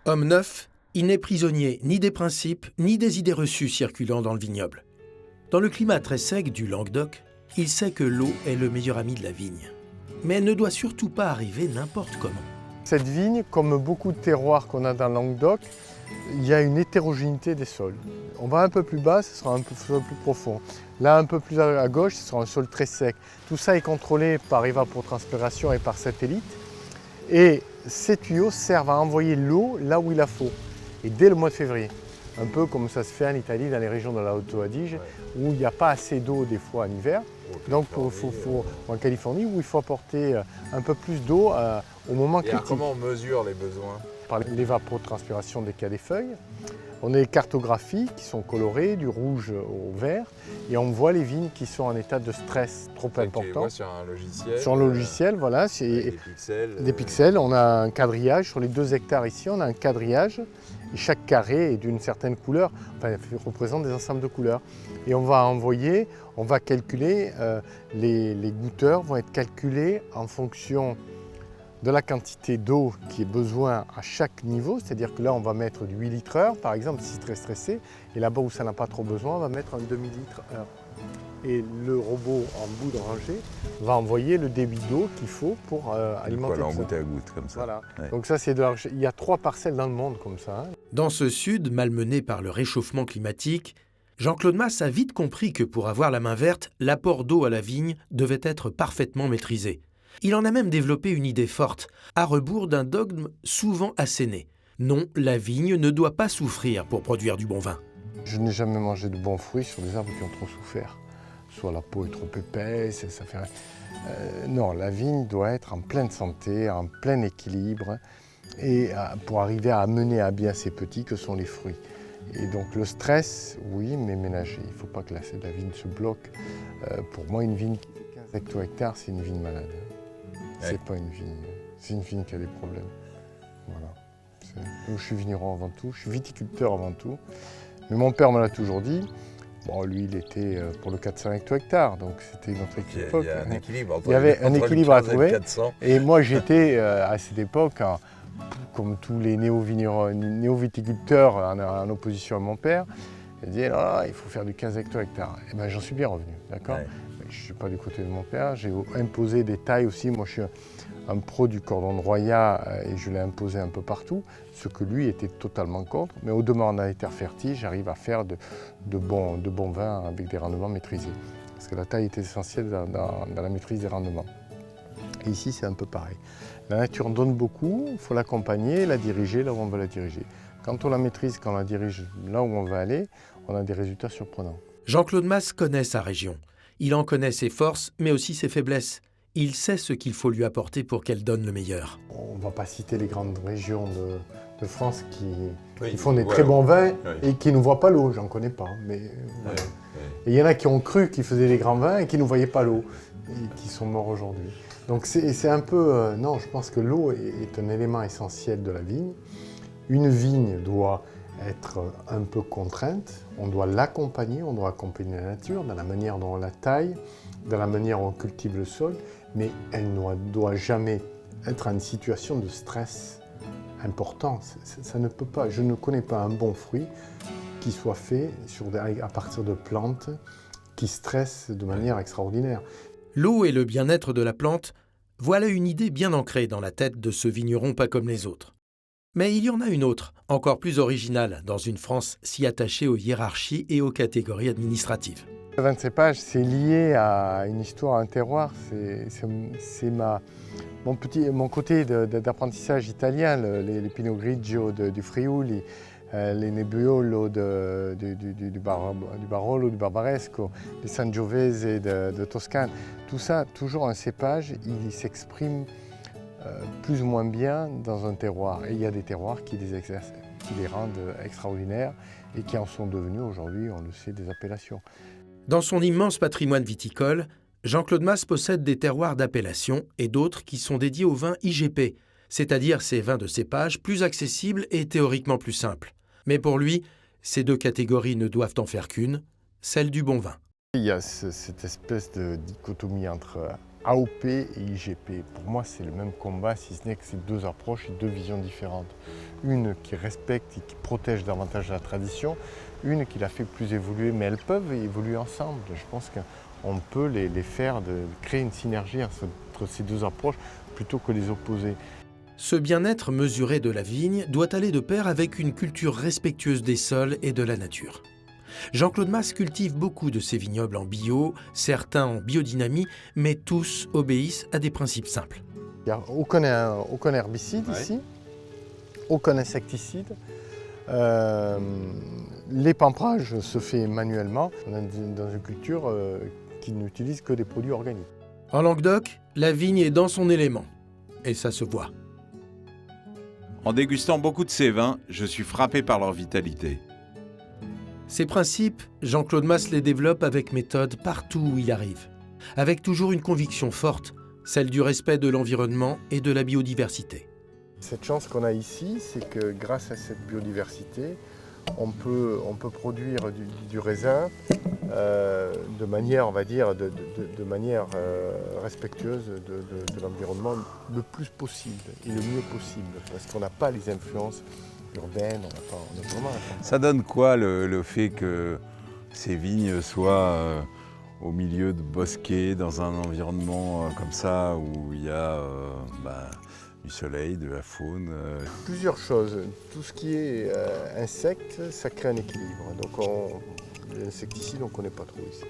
Homme neuf, il n'est prisonnier ni des principes, ni des idées reçues circulant dans le vignoble. Dans le climat très sec du Languedoc, il sait que l'eau est le meilleur ami de la vigne. Mais elle ne doit surtout pas arriver n'importe comment. Cette vigne, comme beaucoup de terroirs qu'on a dans le Languedoc, il y a une hétérogénéité des sols. On va un peu plus bas, ce sera un sol plus profond. Là, un peu plus à gauche, ce sera un sol très sec. Tout ça est contrôlé par évapotranspiration et par satellite. Et ces tuyaux servent à envoyer l'eau là où il la faut. Et dès le mois de février. Un peu comme ça se fait en Italie, dans les régions de la Haute Adige, où il n'y a pas assez d'eau des fois en hiver. Donc en Californie, où il faut apporter un peu plus d'eau au moment critique. Et comment on mesure les besoins? Par l'évapotranspiration des cas des feuilles. On a des cartographies qui sont colorées, du rouge au vert, et on voit les vignes qui sont en état de stress trop important. Sur un logiciel. Sur le logiciel, voilà. Des pixels. On a un quadrillage. Sur les 2 hectares ici, on a un quadrillage. Et chaque carré est d'une certaine couleur, enfin, il représente des ensembles de couleurs. Et on va calculer, les goutteurs vont être calculés en fonction de la quantité d'eau qui est besoin à chaque niveau, c'est-à-dire que là on va mettre du 8 litres heure par exemple si c'est très stressé, et là-bas où ça n'a pas trop besoin on va mettre un demi-litre heure. Et le robot en bout de rangée va envoyer le débit d'eau qu'il faut pour alimenter en ça. goutte à goutte comme ça. Voilà. Ouais. Donc ça c'est il y a 3 parcelles dans le monde comme ça. Dans ce sud, malmené par le réchauffement climatique, Jean-Claude Mas a vite compris que pour avoir la main verte, l'apport d'eau à la vigne devait être parfaitement maîtrisé. Il en a même développé une idée forte, à rebours d'un dogme souvent asséné. Non, la vigne ne doit pas souffrir pour produire du bon vin. Je n'ai jamais mangé de bons fruits sur des arbres qui ont trop souffert. Soit la peau est trop épaisse, ça fait... non, la vigne doit être en pleine santé, en plein équilibre, et pour arriver à amener à bien ces petits que sont les fruits. Et donc le stress, oui, mais ménager. Il ne faut pas que la vigne se bloque. Pour moi, une vigne qui fait 15 hecto-hectares, c'est une vigne malade. C'est pas une vigne, c'est une vigne qui a des problèmes. Voilà. Donc, je suis vigneron avant tout, je suis viticulteur avant tout. Mais mon père me l'a toujours dit. Bon, lui, il était pour le 400 hecto-hectares, donc c'était une autre époque. Il y a un équilibre. Il y avait un équilibre à trouver. Et Et moi, j'étais à cette époque, comme tous les néo-viticulteurs, en opposition à mon père. Il disait, il faut faire du 15 hecto-hectares. Et bien, j'en suis bien revenu, d'accord. Ouais. Je ne suis pas du côté de mon père. J'ai imposé des tailles aussi. Moi, je suis un pro du cordon de Roya et je l'ai imposé un peu partout, ce que lui était totalement contre. Mais au demeurant dans les terres fertiles, j'arrive à faire de bons vins avec des rendements maîtrisés. Parce que la taille est essentielle dans la maîtrise des rendements. Et ici, c'est un peu pareil. La nature donne beaucoup, il faut l'accompagner, la diriger là où on veut la diriger. Quand on la maîtrise, quand on la dirige là où on veut aller, on a des résultats surprenants. Jean-Claude Mas connaît sa région. Il en connaît ses forces, mais aussi ses faiblesses. Il sait ce qu'il faut lui apporter pour qu'elle donne le meilleur. On ne va pas citer les grandes régions de France qui font des très bons vins et qui ne voient pas l'eau. J'en connais pas, mais voilà. Et il y en a qui ont cru qu'ils faisaient des grands vins et qui ne voyaient pas l'eau et qui sont morts aujourd'hui. Donc c'est un peu... non, je pense que l'eau est un élément essentiel de la vigne. Une vigne doit être un peu contrainte, on doit l'accompagner, on doit accompagner la nature dans la manière dont on la taille, dans la manière dont on cultive le sol, mais elle ne doit jamais être en une situation de stress important. Ça ne peut pas. Je ne connais pas un bon fruit qui soit fait à partir de plantes qui stressent de manière extraordinaire. L'eau et le bien-être de la plante, voilà une idée bien ancrée dans la tête de ce vigneron pas comme les autres. Mais il y en a une autre, encore plus originale, dans une France si attachée aux hiérarchies et aux catégories administratives. Le vin de cépage, c'est lié à une histoire, à un terroir. C'est mon côté d'apprentissage italien, les Pinot Grigio du Friuli, les Nebbiolo du Barolo, du Barbaresco, les Sangiovese de Toscane. Tout ça, toujours un cépage, il s'exprime plus ou moins bien dans un terroir. Et il y a des terroirs qui les rendent extraordinaires et qui en sont devenus aujourd'hui, on le sait, des appellations. Dans son immense patrimoine viticole, Jean-Claude Mas possède des terroirs d'appellation et d'autres qui sont dédiés aux vins IGP, c'est-à-dire ces vins de cépage plus accessibles et théoriquement plus simples. Mais pour lui, ces 2 catégories ne doivent en faire qu'une, celle du bon vin. Il y a cette espèce de dichotomie entre AOP et IGP. Pour moi, c'est le même combat, si ce n'est que c'est deux approches et deux visions différentes. Une qui respecte et qui protège davantage la tradition, une qui la fait plus évoluer, mais elles peuvent évoluer ensemble. Je pense qu'on peut les faire, créer une synergie entre ces deux approches plutôt que les opposer. Ce bien-être mesuré de la vigne doit aller de pair avec une culture respectueuse des sols et de la nature. Jean-Claude Mas cultive beaucoup de ses vignobles en bio, certains en biodynamie, mais tous obéissent à des principes simples. Il n'y a aucun herbicide ici, aucun insecticide. L'épampage se fait manuellement. On est dans une culture qui n'utilise que des produits organiques. En Languedoc, la vigne est dans son élément, et ça se voit. En dégustant beaucoup de ces vins, je suis frappé par leur vitalité. Ces principes, Jean-Claude Mas les développe avec méthode partout où il arrive, avec toujours une conviction forte, celle du respect de l'environnement et de la biodiversité. Cette chance qu'on a ici, c'est que grâce à cette biodiversité, on peut produire du raisin de manière, on va dire, de manière respectueuse de l'environnement le plus possible et le mieux possible, parce qu'on n'a pas les influences urbaines, on a vraiment... Ça donne quoi le fait que ces vignes soient au milieu de bosquets, dans un environnement comme ça, où il y a du soleil, de la faune Plusieurs choses. Tout ce qui est insectes, ça crée un équilibre. Donc les insecticides, on ne connaît pas trop ici.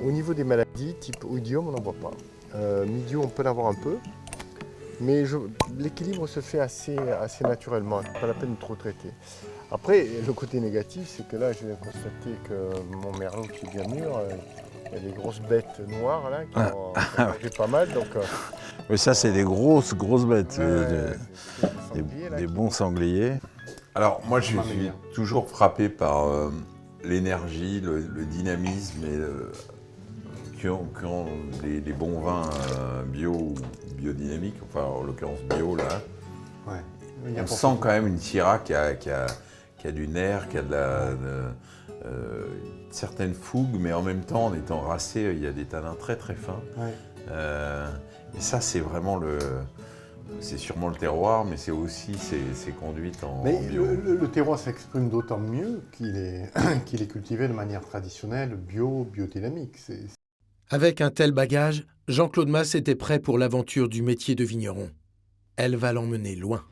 Au niveau des maladies, type oïdium, on n'en voit pas. Mildiou, on peut en avoir un peu. Mais l'équilibre se fait assez naturellement. Pas la peine de trop traiter. Après, le côté négatif, c'est que là, je viens de constater que mon merlot qui est bien mûr, il y a des grosses bêtes noires là, qui ont mangé pas mal. Donc, oui, ça, c'est des grosses bêtes, des bons qui... sangliers. Alors, moi, je suis toujours frappé par l'énergie, le dynamisme qu'ont les bons vins bio ou biodynamiques, enfin, en l'occurrence bio, là. Ouais. On sent quand même une Syrah qui a du nerf, qui a certaines fougues, mais en même temps, en étant racé, il y a des tanins très fins. Ouais. Et ça, c'est vraiment c'est sûrement le terroir, mais c'est aussi ses conduites en bio. Le terroir s'exprime d'autant mieux qu'il est cultivé de manière traditionnelle, biodynamique. Avec un tel bagage, Jean-Claude Mas était prêt pour l'aventure du métier de vigneron. Elle va l'emmener loin.